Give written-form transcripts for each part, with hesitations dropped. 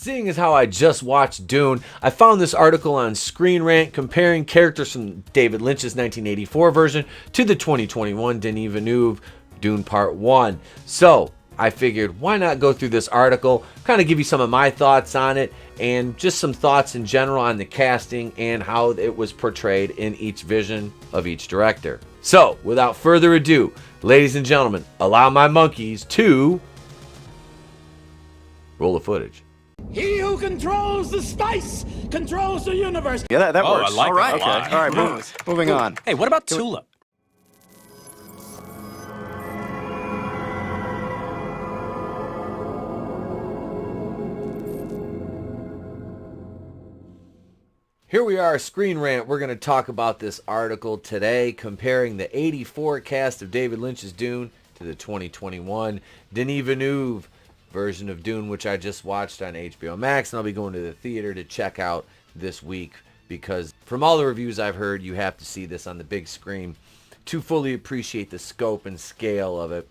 Seeing as how I just watched Dune, I found this article on Screen Rant comparing characters from David Lynch's 1984 version to the 2021 Denis Villeneuve Dune Part 1. So I figured, why not go through this article, kind of give you some of my thoughts on it, and just some thoughts in general on the casting and how it was portrayed in each vision of each director. So, without further ado, ladies and gentlemen, allow my monkeys to roll the footage. He who controls the spice controls the universe. Yeah, that works. I like all right, that a lot. all right, moving on. Hey, what about Tulip? Here we are, Screen Rant. We're going to talk about this article today, comparing the 84 cast of David Lynch's Dune to the 2021 Denis Villeneuve version of Dune, which I just watched on HBO Max, and I'll be going to the theater to check out this week, because from all the reviews I've heard, you have to see this on the big screen to fully appreciate the scope and scale of it,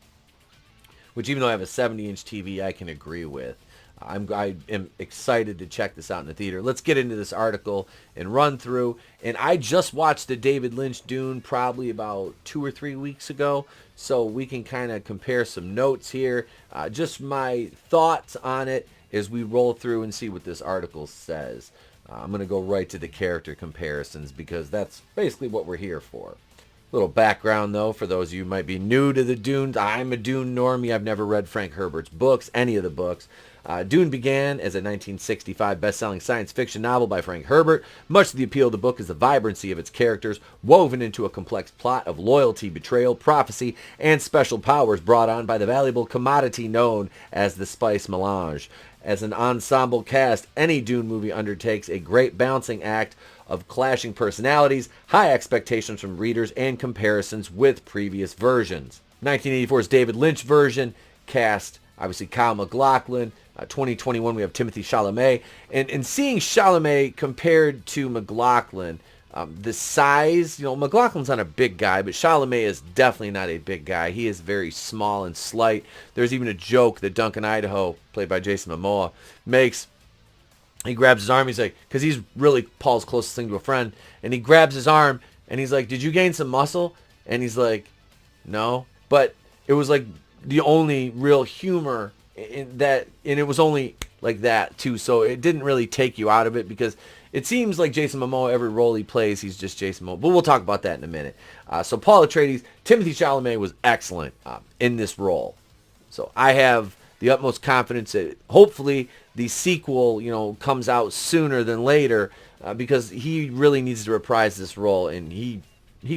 which even though I have a 70-inch TV, I can agree with. I am excited to check this out in the theater. Let's get into this article and run through. And I just watched the David Lynch Dune probably about 2 or 3 weeks ago, so we can kind of compare some notes here. Just my thoughts on it as we roll through and see what this article says. I'm going to go right to the character comparisons because that's basically what we're here for. Little background, though, for those of you who might be new to the Dune. I'm a Dune normie. I've never read Frank Herbert's books, any of the books. Dune began as a 1965 best-selling science fiction novel by Frank Herbert. Much of the appeal of the book is the vibrancy of its characters, woven into a complex plot of loyalty, betrayal, prophecy, and special powers brought on by the valuable commodity known as the spice melange. As an ensemble cast, any Dune movie undertakes a great balancing act of clashing personalities, high expectations from readers, and comparisons with previous versions. 1984's David Lynch version cast, obviously, Kyle MacLachlan. 2021, we have Timothée Chalamet. And seeing Chalamet compared to MacLachlan, the size, MacLachlan's not a big guy, but Chalamet is definitely not a big guy. He is very small and slight. There's even a joke that Duncan, Idaho, played by Jason Momoa, makes. He grabs his arm, he's like, because he's really Paul's closest thing to a friend, and he grabs his arm, and he's like, did you gain some muscle? And he's like, no. But it was like the only real humor in that, and it was only like that too, so it didn't really take you out of it, because it seems like Jason Momoa, every role he plays, he's just Jason Momoa. But we'll talk about that in a minute. So Paul Atreides, Timothée Chalamet was excellent in this role. So I have the utmost confidence that hopefully the sequel, comes out sooner than later, because he really needs to reprise this role, and he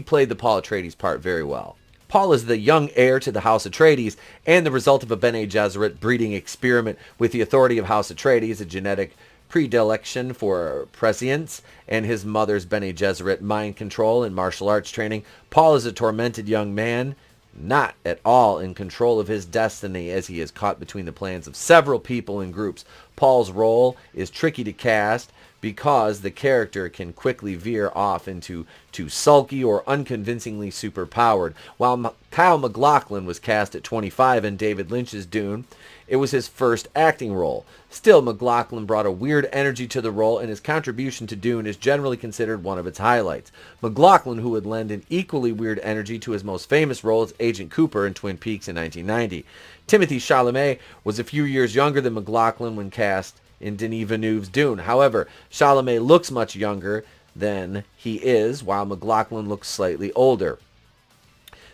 played the Paul Atreides part very well. Paul is the young heir to the House Atreides and the result of a Bene Gesserit breeding experiment with the authority of House Atreides, a genetic predilection for prescience, and his mother's Bene Gesserit mind control and martial arts training. Paul is a tormented young man, not at all in control of his destiny, as he is caught between the plans of several people and groups. Paul's role is tricky to cast because the character can quickly veer off into too sulky or unconvincingly superpowered. While Kyle MacLachlan was cast at 25 in David Lynch's Dune, it was his first acting role. Still, MacLachlan brought a weird energy to the role, and his contribution to Dune is generally considered one of its highlights. MacLachlan, who would lend an equally weird energy to his most famous role as Agent Cooper in Twin Peaks in 1990. Timothée Chalamet was a few years younger than MacLachlan when cast in Denis Villeneuve's Dune. However, Chalamet looks much younger than he is, while MacLachlan looks slightly older.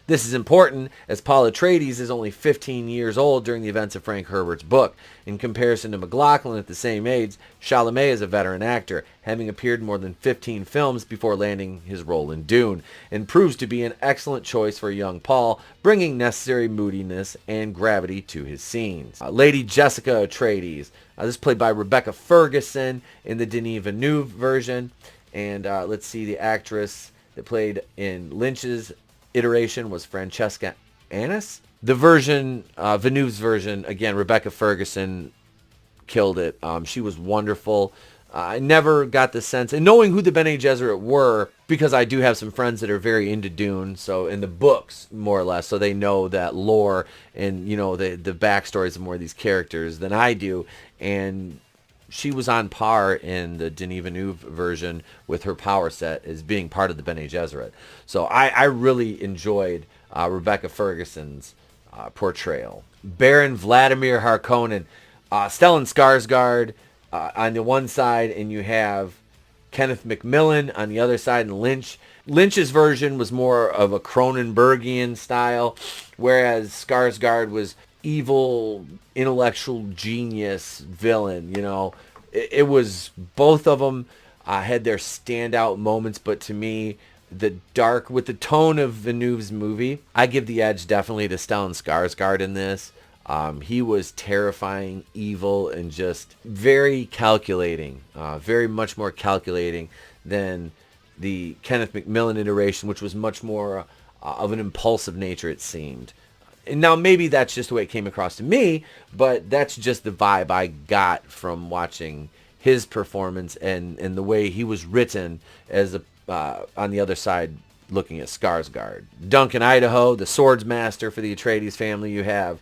This is important, as Paul Atreides is only 15 years old during the events of Frank Herbert's book. In comparison to MacLachlan at the same age, Chalamet is a veteran actor, having appeared in more than 15 films before landing his role in Dune, and proves to be an excellent choice for young Paul, bringing necessary moodiness and gravity to his scenes. Lady Jessica Atreides, this is played by Rebecca Ferguson in the Denis Villeneuve version, and let's see, the actress that played in Lynch's iteration was Francesca Annis. The version, Villeneuve's version, again, Rebecca Ferguson killed it. She was wonderful. I never got the sense, and knowing who the Bene Gesserit were, because I do have some friends that are very into Dune, so in the books, more or less, so they know that lore and, the backstories of more of these characters than I do, and she was on par in the Denis Villeneuve version with her power set as being part of the Bene Gesserit. So I really enjoyed Rebecca Ferguson's portrayal. Baron Vladimir Harkonnen, Stellan Skarsgard on the one side, and you have Kenneth McMillan on the other side, and Lynch. Lynch's version was more of a Cronenbergian style, whereas Skarsgard was evil, intellectual genius villain. You know, it was both of them had their standout moments, but to me, the dark with the tone of Villeneuve's movie, I give the edge definitely to Stellan Skarsgård in this. He was terrifying, evil, and just very calculating, very much more calculating than the Kenneth McMillan iteration, which was much more of an impulsive nature, it seemed. And now maybe that's just the way it came across to me, but that's just the vibe I got from watching his performance and the way he was written as on the other side looking at Skarsgård. Duncan, Idaho, the swords master for the Atreides family. You have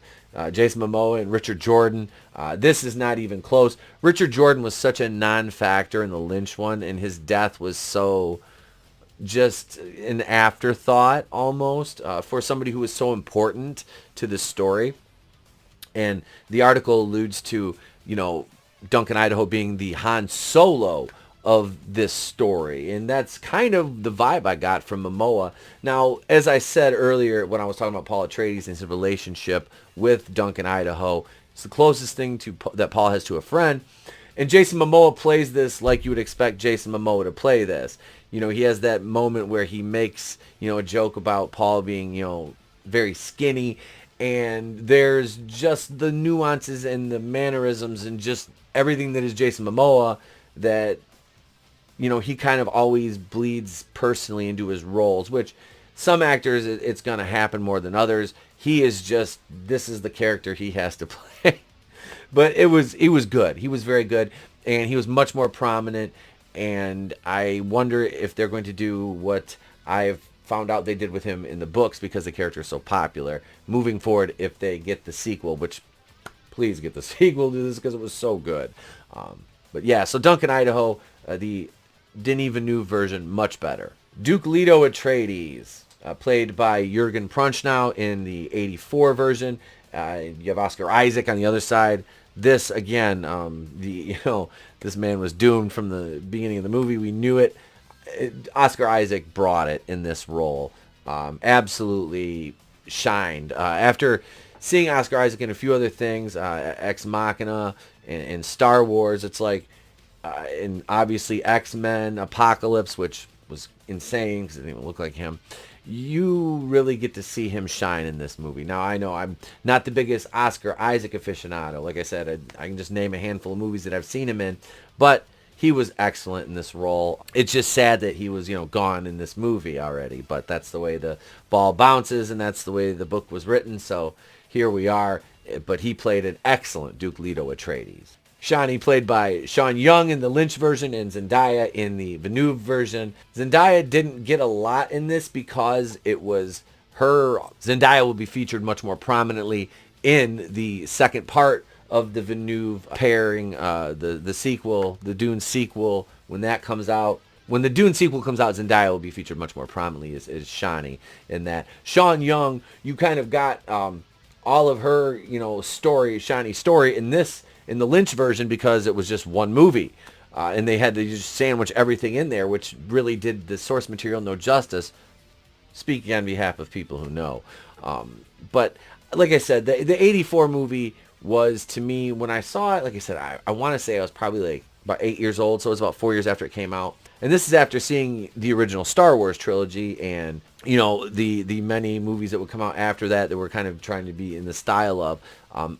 Jason Momoa and Richard Jordan. This is not even close. Richard Jordan was such a non-factor in the Lynch one, and his death was so just an afterthought almost for somebody who was so important to the story. And the article alludes to, you know, Duncan Idaho being the Han Solo of this story, and that's kind of the vibe I got from Momoa. Now, as I said earlier when I was talking about Paul Atreides and his relationship with Duncan Idaho, it's the closest thing to that Paul has to a friend, and Jason Momoa plays this like you would expect Jason Momoa to play this. You know, he has that moment where he makes, you know, a joke about Paul being, you know, very skinny, and there's just the nuances and the mannerisms and just everything that is Jason Momoa that, you know, he kind of always bleeds personally into his roles, which some actors, it's going to happen more than others. He is just, this is the character he has to play. But he was good. He was very good, and he was much more prominent, and I wonder if they're going to do what I've found out they did with him in the books, because the character is so popular. Moving forward, if they get the sequel, which please get the sequel to this because it was so good. But yeah, so Duncan Idaho, the Denis Villeneuve version, much better. Duke Leto Atreides, played by Jürgen Prochnow in the 84 version. You have Oscar Isaac on the other side. This again, this man was doomed from the beginning of the movie. We knew it. Oscar Isaac brought it in this role. Absolutely shined. After seeing Oscar Isaac in a few other things, Ex Machina and Star Wars, it's like, and obviously X-Men, Apocalypse, which was insane because it didn't even look like him. You really get to see him shine in this movie. Now, I know I'm not the biggest Oscar Isaac aficionado. Like I said, I can just name a handful of movies that I've seen him in, but he was excellent in this role. It's just sad that he was, gone in this movie already, but that's the way the ball bounces, and that's the way the book was written, so here we are. But he played an excellent Duke Leto Atreides. Shani, played by Sean Young in the Lynch version, and Zendaya in the Villeneuve version. Zendaya didn't get a lot in this because it was her. Zendaya will be featured much more prominently in the second part of the Villeneuve pairing, the sequel, the Dune sequel, when that comes out. When the Dune sequel comes out, Zendaya will be featured much more prominently as Shani in that. Sean Young, you kind of got all of her, story, Shani's story in the Lynch version, because it was just one movie. And they had to just sandwich everything in there, which really did the source material no justice, speaking on behalf of people who know. But like I said, the 84 movie was, to me, when I saw it, like I said, I want to say I was probably like about 8 years old, so it was about 4 years after it came out. And this is after seeing the original Star Wars trilogy and, the many movies that would come out after that were kind of trying to be in the style of.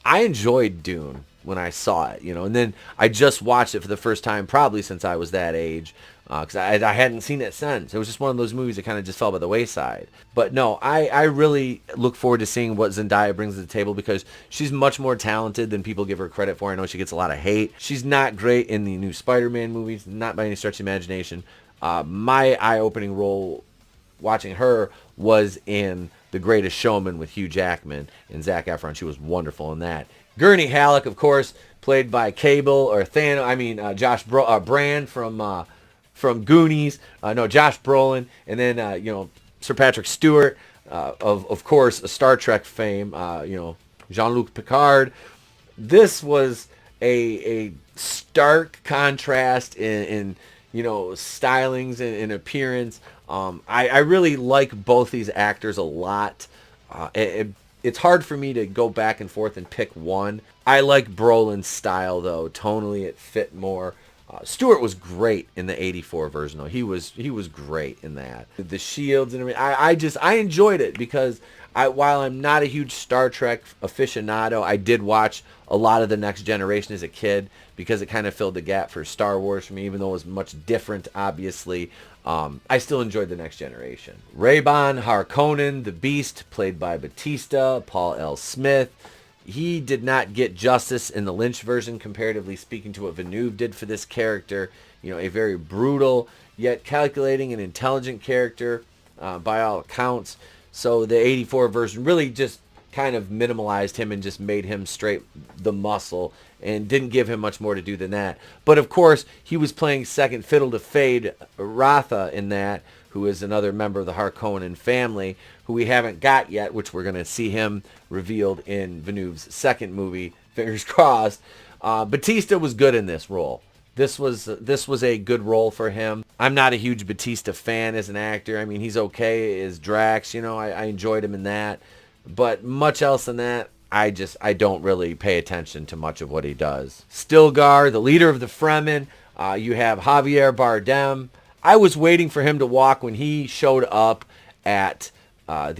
I enjoyed Dune when I saw it, and then I just watched it for the first time probably since I was that age, because I hadn't seen it since. It was just one of those movies that kind of just fell by the wayside. But no, I really look forward to seeing what Zendaya brings to the table, because she's much more talented than people give her credit for. I know she gets a lot of hate. She's not great in the new Spider-Man movies, not by any stretch of imagination. My eye-opening role watching her was in The Greatest Showman with Hugh Jackman and Zac Efron. She was wonderful in that. Gurney Halleck, of course, played by Josh Brand from Goonies. Josh Brolin, and then Sir Patrick Stewart, of course, Star Trek fame. Jean-Luc Picard. This was a stark contrast in stylings and appearance. I really like both these actors a lot. It's hard for me to go back and forth and pick one. I like Brolin's style though. Tonally, it fit more. Stewart was great in the '84 version though. He was great in that. The shields and everything. I enjoyed it because while I'm not a huge Star Trek aficionado, I did watch a lot of the Next Generation as a kid because it kind of filled the gap for Star Wars for me, even though it was much different, obviously. I still enjoyed the Next Generation. Rayban Harkonnen, the Beast, played by Bautista, Paul L. Smith. He did not get justice in the Lynch version, comparatively speaking to what Villeneuve did for this character. A very brutal, yet calculating and intelligent character by all accounts. So the '84 version really just kind of minimalized him and just made him straight the muscle and didn't give him much more to do than that. But of course, he was playing second fiddle to Fade Ratha in that, who is another member of the Harkonnen family, who we haven't got yet, which we're going to see him revealed in Villeneuve's second movie, fingers crossed. Bautista was good in this role. This was a good role for him. I'm not a huge Bautista fan as an actor. I mean, he's okay as Drax. I enjoyed him in that. But much else than that, I don't really pay attention to much of what he does. Stillgar, the leader of the Fremen. You have Javier Bardem. I was waiting for him to walk when he showed up at when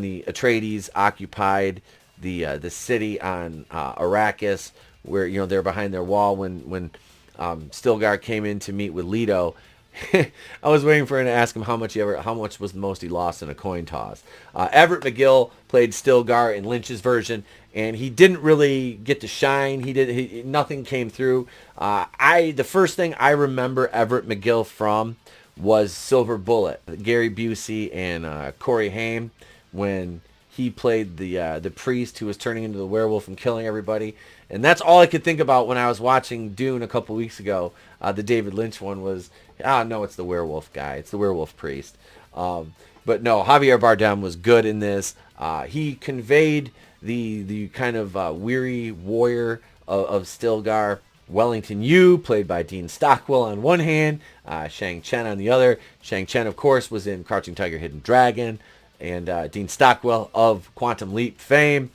the Atreides occupied the city on Arrakis, where they're behind their wall when Stillgar came in to meet with Leto. I was waiting for him to ask him how much was the most he lost in a coin toss. Everett McGill played Stillgar in Lynch's version, and he didn't really get to shine. Nothing came through. The first thing I remember Everett McGill from was Silver Bullet. Gary Busey and Corey Haim, when he played the priest who was turning into the werewolf and killing everybody. And that's all I could think about when I was watching Dune a couple weeks ago. The David Lynch one was, no, it's the werewolf guy. It's the werewolf priest. But no, Javier Bardem was good in this. He conveyed the kind of weary warrior of Stillgar. Wellington Yu, played by Dean Stockwell on one hand, Shang Chen on the other. Shang Chen, of course, was in Crouching Tiger, Hidden Dragon. And Dean Stockwell of Quantum Leap fame.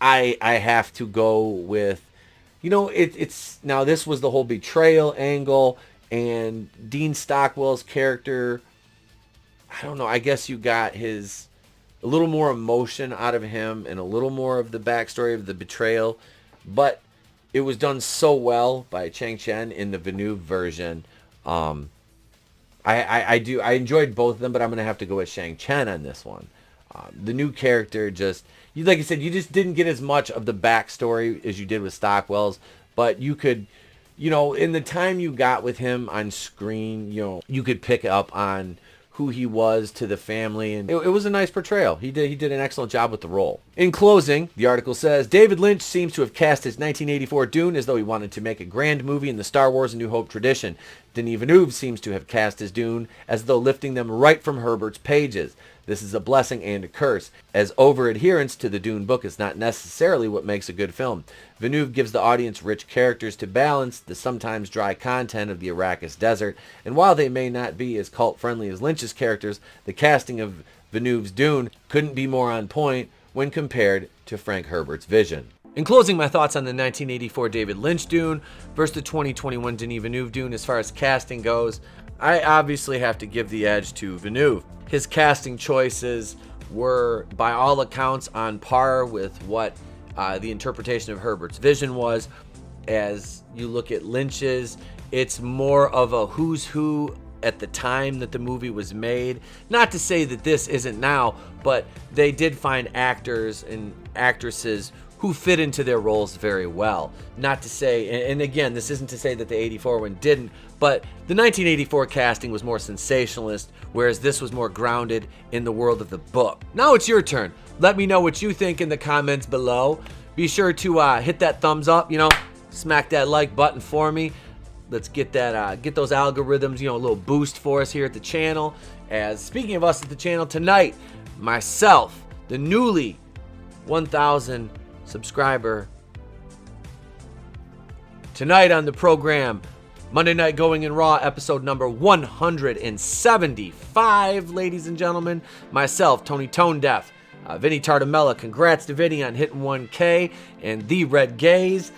I have to go with, it's now this was the whole betrayal angle, and Dean Stockwell's character, I don't know, I guess you got a little more emotion out of him and a little more of the backstory of the betrayal, but it was done so well by Chang Chen in the Villeneuve version. I enjoyed both of them, but I'm going to have to go with Shang Chen on this one. The new character like I said, you just didn't get as much of the backstory as you did with Stockwell's, but you could, in the time you got with him on screen, you could pick up on who he was to the family, and it was a nice portrayal. He did an excellent job with the role. In closing, the article says, David Lynch seems to have cast his 1984 Dune as though he wanted to make a grand movie in the Star Wars A New Hope tradition. Denis Villeneuve seems to have cast his Dune as though lifting them right from Herbert's pages. This is a blessing and a curse, as over-adherence to the Dune book is not necessarily what makes a good film. Villeneuve gives the audience rich characters to balance the sometimes dry content of the Arrakis desert, and while they may not be as cult-friendly as Lynch's characters, the casting of Villeneuve's Dune couldn't be more on point when compared to Frank Herbert's vision. In closing, my thoughts on the 1984 David Lynch Dune versus the 2021 Denis Villeneuve Dune as far as casting goes, I obviously have to give the edge to Villeneuve. His casting choices were, by all accounts, on par with what the interpretation of Herbert's vision was. As you look at Lynch's, it's more of a who's who at the time that the movie was made. Not to say that this isn't now, but they did find actors and actresses who fit into their roles very well. Not to say, and again, this isn't to say that the 84 one didn't, but the 1984 casting was more sensationalist, whereas this was more grounded in the world of the book. Now it's your turn. Let me know what you think in the comments below. Be sure to hit that thumbs up, smack that like button for me. Let's get those algorithms, a little boost for us here at the channel. As speaking of us at the channel tonight, myself, the newly 1,000 subscriber. Tonight on the program, Monday Night Going in Raw, episode number 175, ladies and gentlemen. Myself, Tony ToneDef, Vinnieart, congrats to Vinny on hitting 1K, and the Red Gaze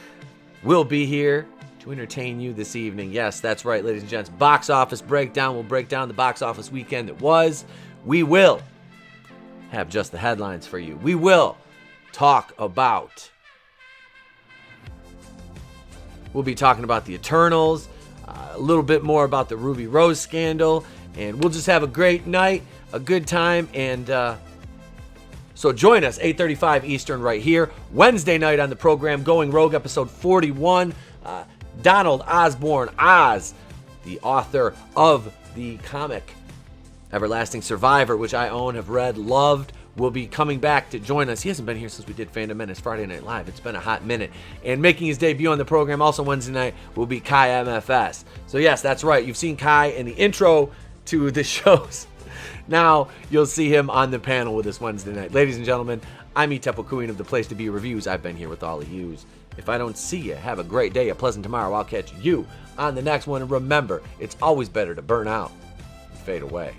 will be here to entertain you this evening. Yes, that's right, ladies and gents. Box office breakdown. We'll break down the box office weekend that was. We will have just the headlines for you. We will talk about... We'll be talking about the Eternals, a little bit more about the Ruby Rose scandal, and we'll just have a great night, a good time, and so join us, 8:35 Eastern right here. Wednesday night on the program, Going Rogue, episode 41. Donald Osborne Oz, the author of the comic Everlasting Survivor, which I own, have read, loved, will be coming back to join us. He hasn't been here since we did Fandom Menace Friday Night Live. It's been a hot minute. And making his debut on the program also Wednesday night will be Kai MFS. So yes, that's right. You've seen Kai in the intro to the shows. Now you'll see him on the panel with us Wednesday night. Ladies and gentlemen, I'm Tepo Queen of the Place to Be Reviews. I've been here with all of yous. If I don't see you, have a great day, a pleasant tomorrow. I'll catch you on the next one. And remember, it's always better to burn out and fade away.